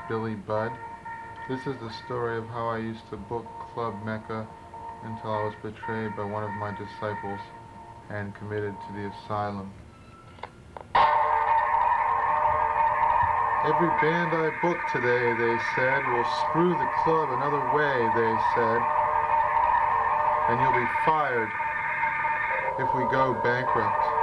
Billy Budd. This is the story of how I used to book Club Mecca until I was betrayed by one of my disciples and committed to the asylum. Every band I book today, they said, will screw the club another way, they said, and you'll be fired if we go bankrupt.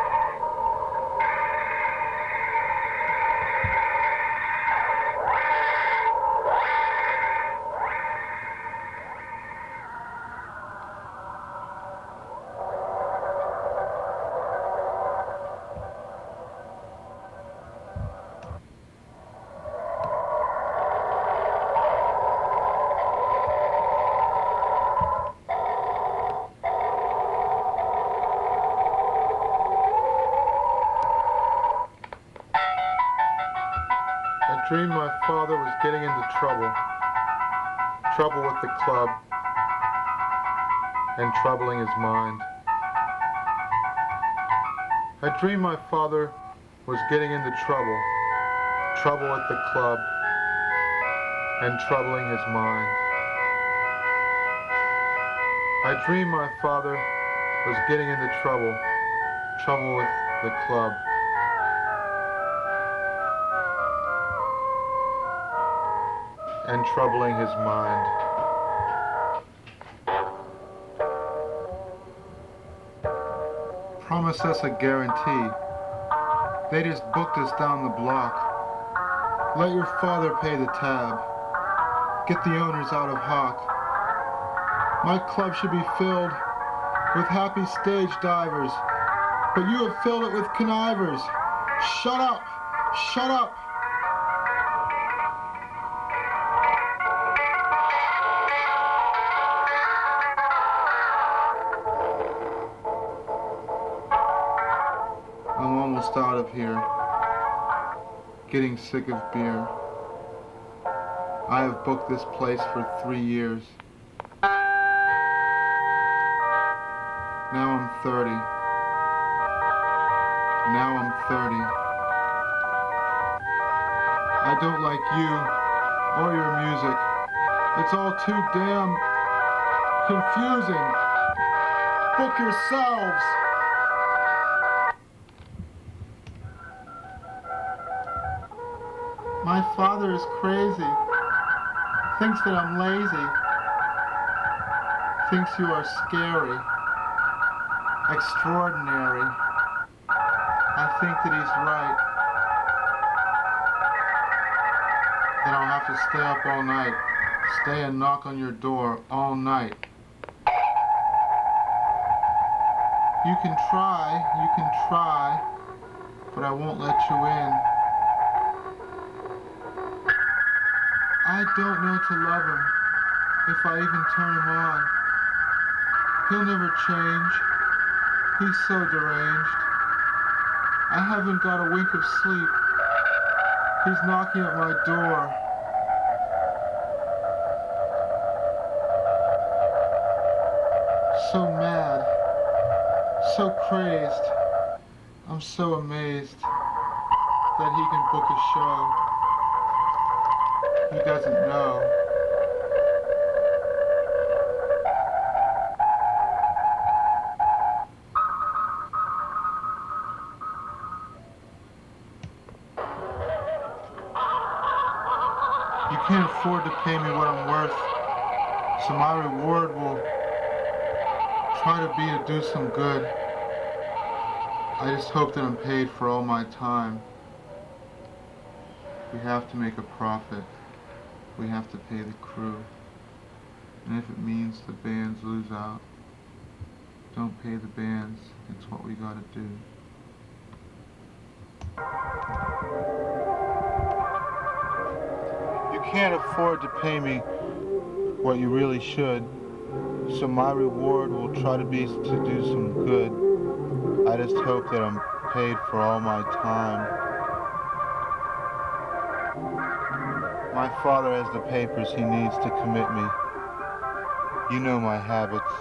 I dreamed my father was getting into trouble with the club, and troubling his mind. I dreamed my father was getting into trouble at the club, and troubling his mind. I dreamed my father was getting into trouble with the club, and troubling his mind. Promise us a guarantee. They just booked us down the block. Let your father pay the tab. Get the owners out of hock. My club should be filled with happy stage divers, but you have filled it with connivers. Shut up! Shut up! I'm almost out of here, getting sick of beer. I have booked this place for 3 years. Now I'm 30. Now I'm 30. I don't like you or your music. It's all too damn confusing. Book yourselves. My father is crazy, thinks that I'm lazy, thinks you are scary, extraordinary. I think that he's right, that I'll have to stay up all night, stay and knock on your door all night. You can try, but I won't let you in. I don't know to love him, if I even turn him on. He'll never change. He's so deranged. I haven't got a wink of sleep. He's knocking at my door. So mad, so crazed. I'm so amazed that he can book a show. He doesn't know. You can't afford to pay me what I'm worth, so my reward will try to be to do some good. I just hope that I'm paid for all my time. We have to make a profit. We have to pay the crew. And if it means the bands lose out, don't pay the bands. It's what we gotta do. You can't afford to pay me what you really should, so my reward will try to be to do some good. I just hope that I'm paid for all my time. My father has the papers he needs to commit me. You know my habits.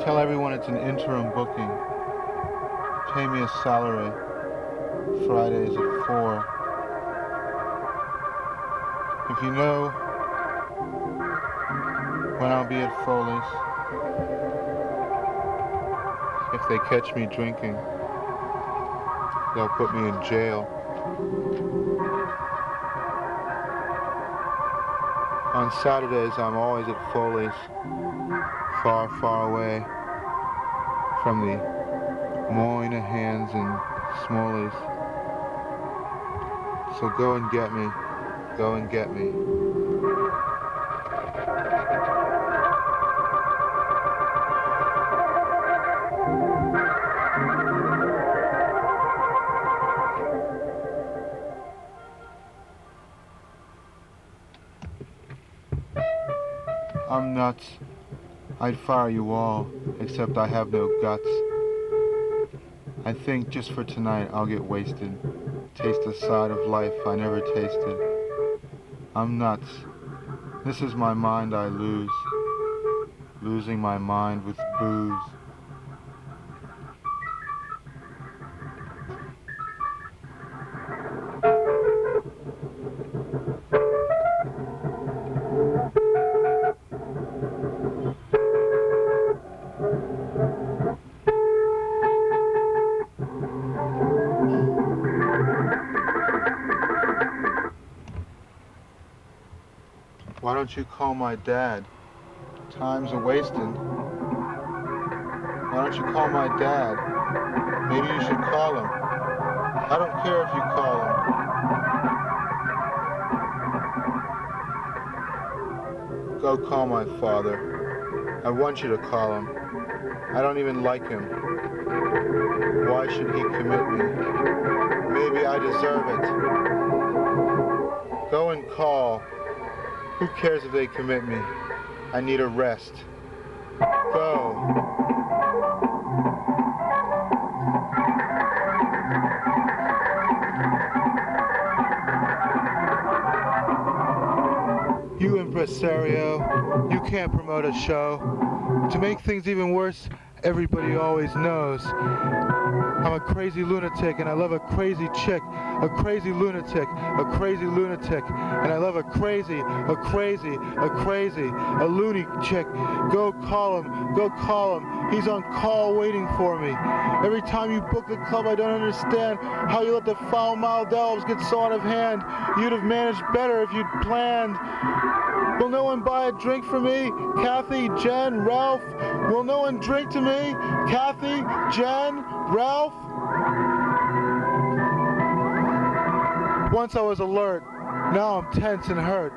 Tell everyone it's an interim booking. Pay me a salary. Fridays at 4. If you know when I'll be at Foley's, if they catch me drinking, they'll put me in jail. On Saturdays, I'm always at Foley's, far, far away from the Moynahans and Smoleys. So go and get me. Go and get me. I'm nuts. I'd fire you all, except I have no guts. I think just for tonight I'll get wasted, taste a side of life I never tasted. I'm nuts. This is my mind I lose, losing my mind with booze. Why don't you call my dad? Time's a-wasting. Why don't you call my dad? Maybe you should call him. I don't care if you call him. Go call my father. I want you to call him. I don't even like him. Why should he commit me? Maybe I deserve it. Go and call. Who cares if they commit me? I need a rest. Go. You impresario, you can't promote a show. To make things even worse, everybody always knows. I'm a crazy lunatic and I love a crazy chick. A crazy lunatic, a crazy lunatic. And I love a crazy, a loony chick. Go call him, go call him. He's on call waiting for me. Every time you book the club, I don't understand how you let the foul-mouthed elves get so out of hand. You'd have managed better if you'd planned. Will no one buy a drink for me? Kathy, Jen, Ralph? Will no one drink to me? Kathy, Jen, Ralph? Once I was alert, now I'm tense and hurt.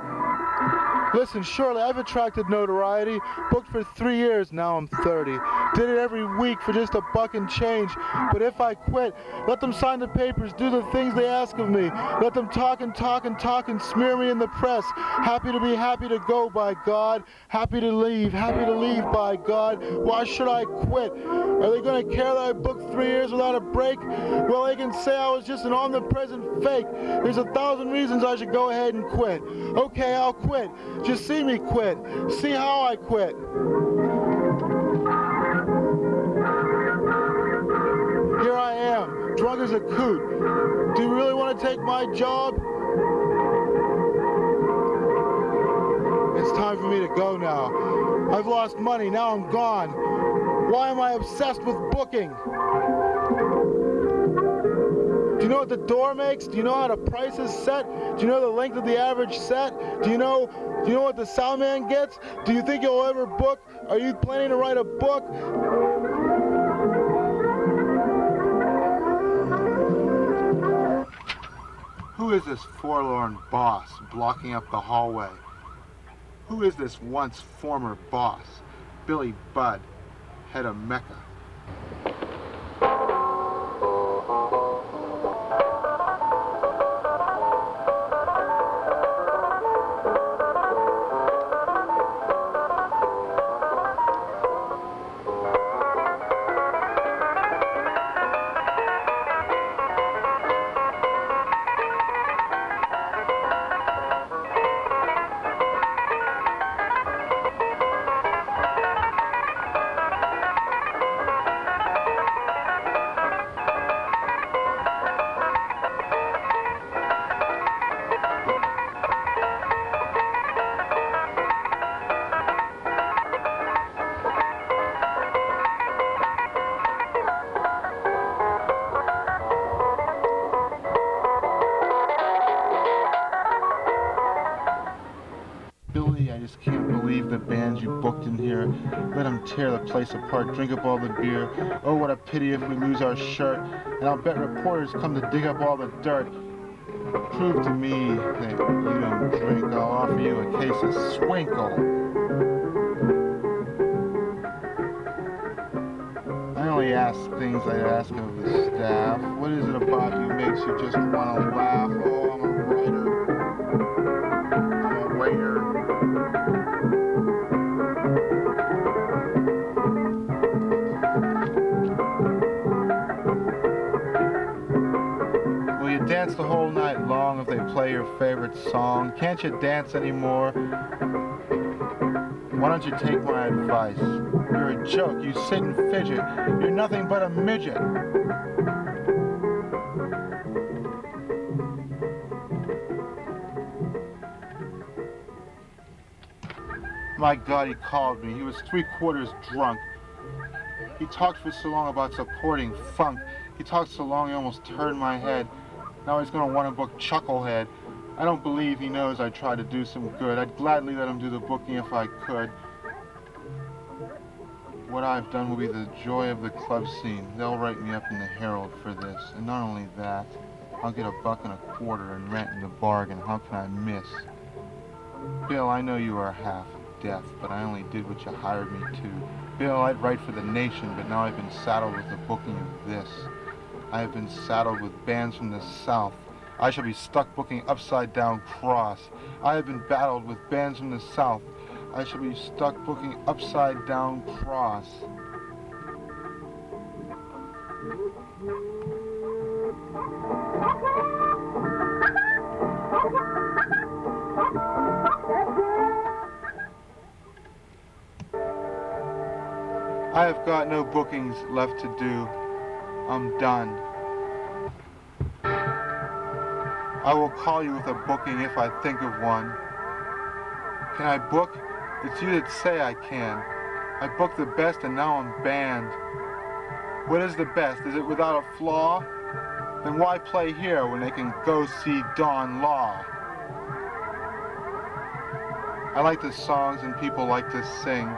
Listen, surely I've attracted notoriety, booked for 3 years, now I'm 30. Did it every week for just $1 and change. But if I quit, let them sign the papers, do the things they ask of me. Let them talk and talk and talk and smear me in the press. Happy to be happy to go, by God. Happy to leave by God. Why should I quit? Are they going to care that I booked 3 years without a break? Well, they can say I was just an omnipresent fake. There's 1,000 reasons I should go ahead and quit. Okay, I'll quit. Just see me quit. See how I quit. Here I am, drunk as a coot. Do you really want to take my job? It's time for me to go now. I've lost money, now I'm gone. Why am I obsessed with booking? Do you know what the door makes? Do you know how the price is set? Do you know the length of the average set? Do you know what the sound man gets? Do you think you'll ever book? Are you planning to write a book? Who is this forlorn boss blocking up the hallway? Who is this once former boss? Billy Budd, head of Mecca. tear the place apart, drink up all the beer. Oh, what a pity if we lose our shirt. And I'll bet reporters come to dig up all the dirt. Prove to me that you don't drink, I'll offer you a case of Swinkle. I only ask things I ask of the staff. What is it about you makes you just want to laugh? Oh, I'm a writer. I'm a waiter. Will you dance the whole night long if they play your favorite song? Can't you dance anymore? Why don't you take my advice? You're a joke, you sit and fidget. You're nothing but a midget. My God, he called me. He was 3/4 drunk. He talked for so long about supporting funk. He talked so long he almost turned my head. Now he's gonna want to book Chucklehead. I don't believe he knows I tried to do some good. I'd gladly let him do the booking if I could. What I've done will be the joy of the club scene. They'll write me up in the Herald for this. And not only that, I'll get $1.25 in rent in the bargain. How can I miss? Bill, I know you are half deaf, but I only did what you hired me to. Bill, I'd write for the Nation, but now I've been saddled with the booking of this. I have been saddled with bands from the South. I shall be stuck booking Upside Down Cross. I have been battled with bands from the South. I shall be stuck booking Upside Down Cross. I have got no bookings left to do. I'm done. I will call you with a booking if I think of one. Can I book? It's you that say I can. I booked the best and now I'm banned. What is the best? Is it without a flaw? Then why play here when they can go see Don Law? I like the songs and people like to sing.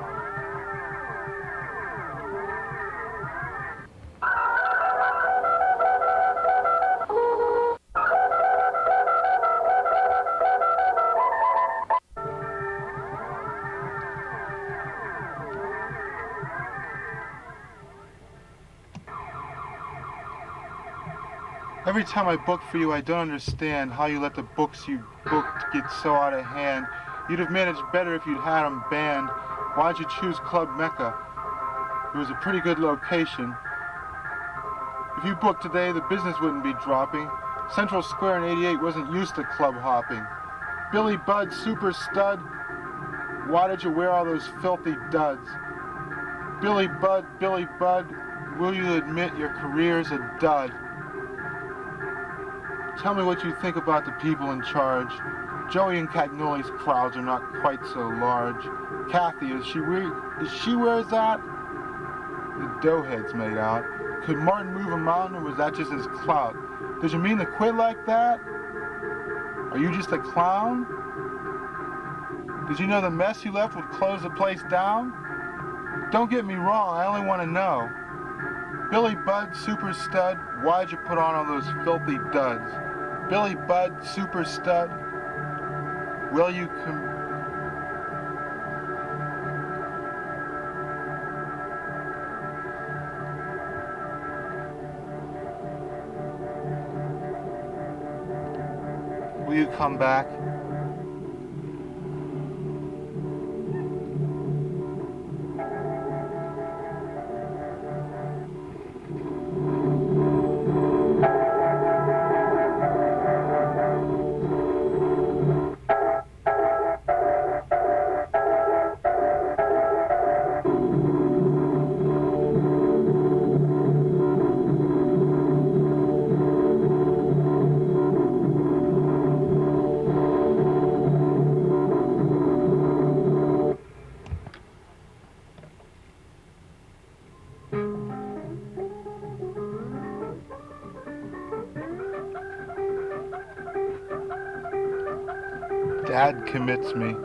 Every time I book for you, I don't understand how you let the books you booked get so out of hand. You'd have managed better if you'd had them banned. Why'd you choose Club Mecca? It was a pretty good location. If you booked today, the business wouldn't be dropping. Central Square in '88 wasn't used to club hopping. Billy Budd, Superstud, why did you wear all those filthy duds? Billy Budd, will you admit your career's a dud? Tell me what you think about the people in charge. Joey and Cagnoli's crowds are not quite so large. Kathy, is she where is that? The doughhead's made out. Could Martin move a mountain, or was that just his clout? Did you mean to quit like that? Are you just a clown? Did you know the mess you left would close the place down? Don't get me wrong, I only want to know. Billy Budd, Superstud, why'd you put on all those filthy duds? Billy Budd, Superstud, will you come? Will you come back? Dad commits me.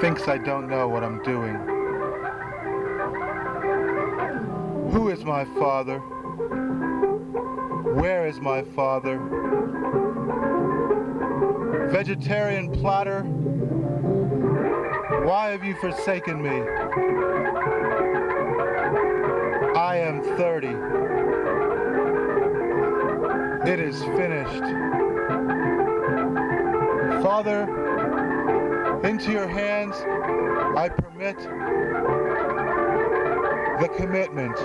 thinks I don't know what I'm doing. Who is my father? Where is my father? Vegetarian platter, why have you forsaken me? I am 30. It is finished. Father, into your hands I permit the commitment.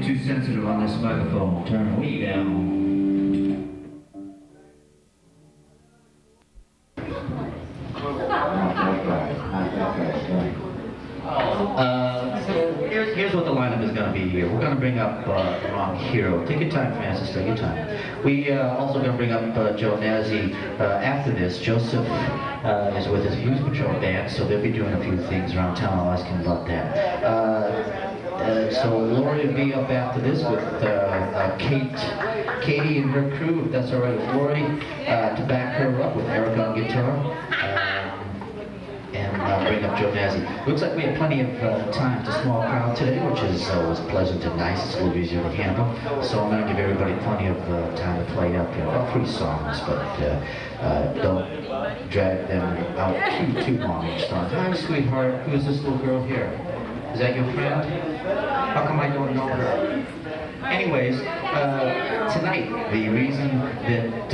Too sensitive on this microphone. We'll turn it way down. Here's what the lineup is going to be here. We're going to bring up Wrong Hero. Take your time, Francis. Take your time. We also going to bring up Joe Nazi after this. Joseph is with his Blues Patrol band, so they'll be doing a few things around town. I'll ask him about that. So Lori will be up after this with Katie and her crew, if that's all right with Lori, to back her up with Eric on guitar, and bring up Joe Nazi. Looks like we have plenty of time. It's a small crowd today, which is always pleasant and nice. It's a little easier to handle. So I'm going to give everybody plenty of time to play up here. About 3 songs, but don't drag them out too long each time. Hi, sweetheart. Who's this little girl here? Is that your friend? How come I don't know her? Anyways, tonight, the reason that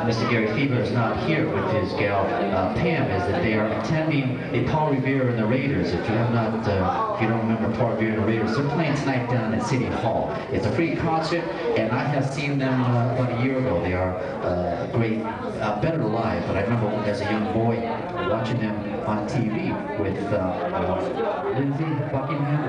Mr. Gary Fever is not here with his gal Pam is that they are attending a Paul Revere and the Raiders. If you have not, if you don't remember Paul Revere and the Raiders, they're playing tonight down at City Hall. It's a free concert, and I have seen them about a year ago. They are great, better live. But I remember as a young boy watching them on TV with Lindsay Buckingham.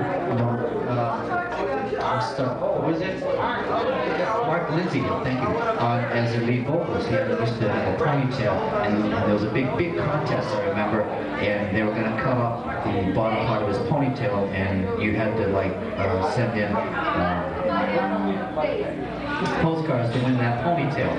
What was it? Mark Lindsay, thank you. As a lead vocalist, he used to have a ponytail, and there was a big contest, I remember, and they were going to cut off the bottom part of his ponytail, and you had to like send in postcards to win that ponytail.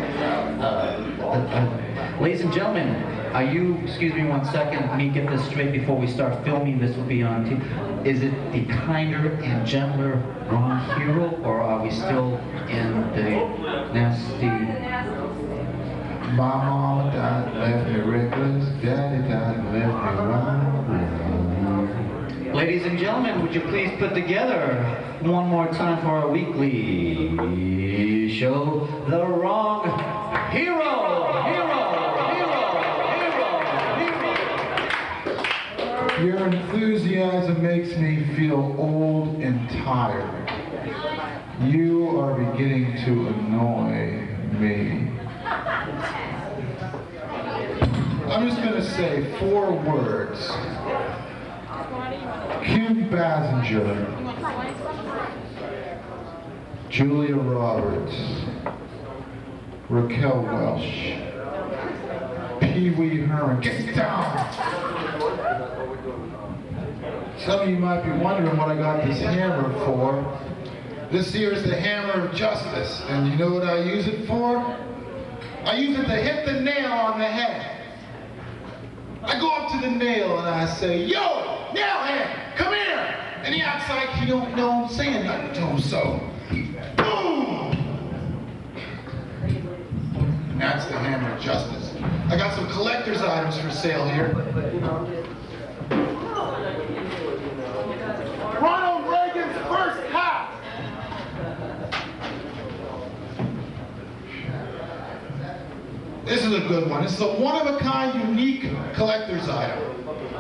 Ladies and gentlemen, are you, excuse me one second, let me get this straight before we start filming, this will be on TV. Is it the kinder and gentler wrong hero, or are we still in the nasty? My mama died, left me reckless, daddy died, left me wrong. Ladies and gentlemen, would you please put together one more time for our weekly show, The Wrong Hero! Your enthusiasm makes me feel old and tired. You are beginning to annoy me. I'm just going to say 4 words. Kim Basinger, Julia Roberts, Raquel Welch, Pee Wee Herman. Get down! Some of you might be wondering what I got this hammer for. This here is the hammer of justice, and you know what I use it for? I use it to hit the nail on the head. I go up to the nail and I say, "Yo, nailhead, come here!" And he acts like he don't know I'm saying nothing to him, so boom! And that's the hammer of justice. I got some collector's items for sale here. Ronald Reagan's first hat. This is a good one. This is a one-of-a-kind, unique collector's item.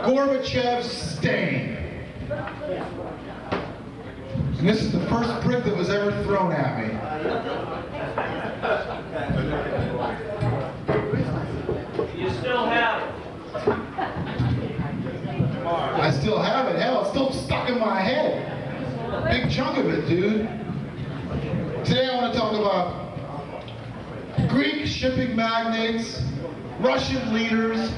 Gorbachev's stain. And this is the first brick that was ever thrown at me. You still have it. I still have it. Hell, it's still stuck in my head. Big chunk of it, dude. Today I want to talk about Greek shipping magnates, Russian leaders,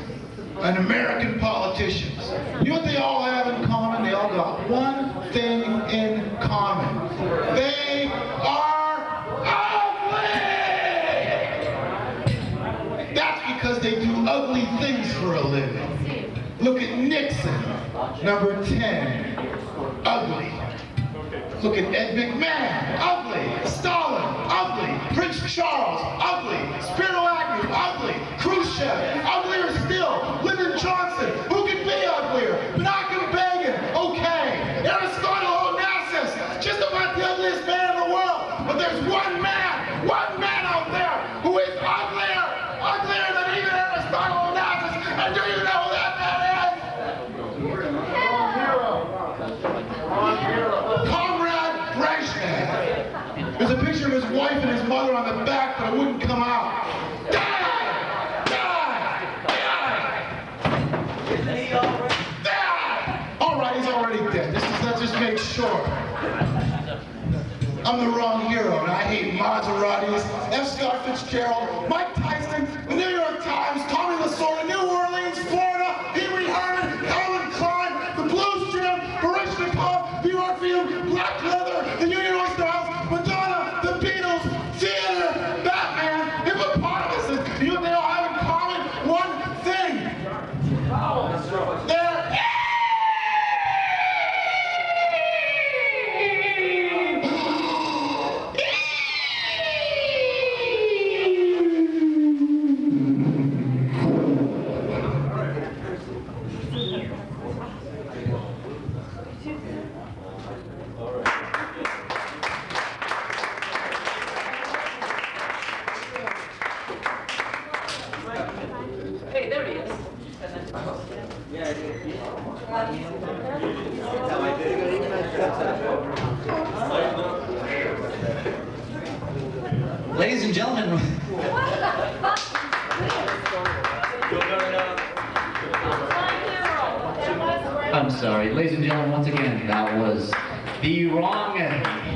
and American politicians. You know what they all have in common? They all got one thing in common. They are ugly! That's because they do ugly things for a living. Look at Nixon, number 10, ugly. Look at Ed McMahon, ugly. Stalin, ugly. Prince Charles, ugly. Spiro Agnew, ugly. Khrushchev, uglier still. Lyndon Johnson, who could be uglier? Menachem Begin, okay. Aristotle Onassis, just about the ugliest man in the world. But there's one man out there who is uglier than even Aristotle Onassis. And do you know who that man is? Comrade Brezhnev. There's a picture of his wife and his mother on the back, but it wouldn't come out. Die! All right, he's already dead. Let's just make sure. I'm the wrong hero, and I hate Maseratis, F. Scott Fitzgerald, Mike Tyson, the New York Times, Tommy Lasorda, New Orleans, Florida, Henry Herman, Calvin Klein, the Blues Jam, Baryshnikov, the Orpheum, Black Leather, the Union Oyster House, Madonna, the Beatles, theater, Batman, hippopotamuses. You know what they all have in common? One thing. They're Ladies and gentlemen, I'm sorry. Ladies and gentlemen, once again, that was the wrong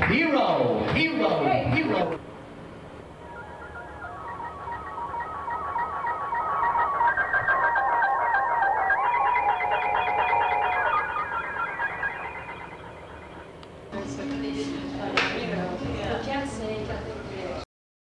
hero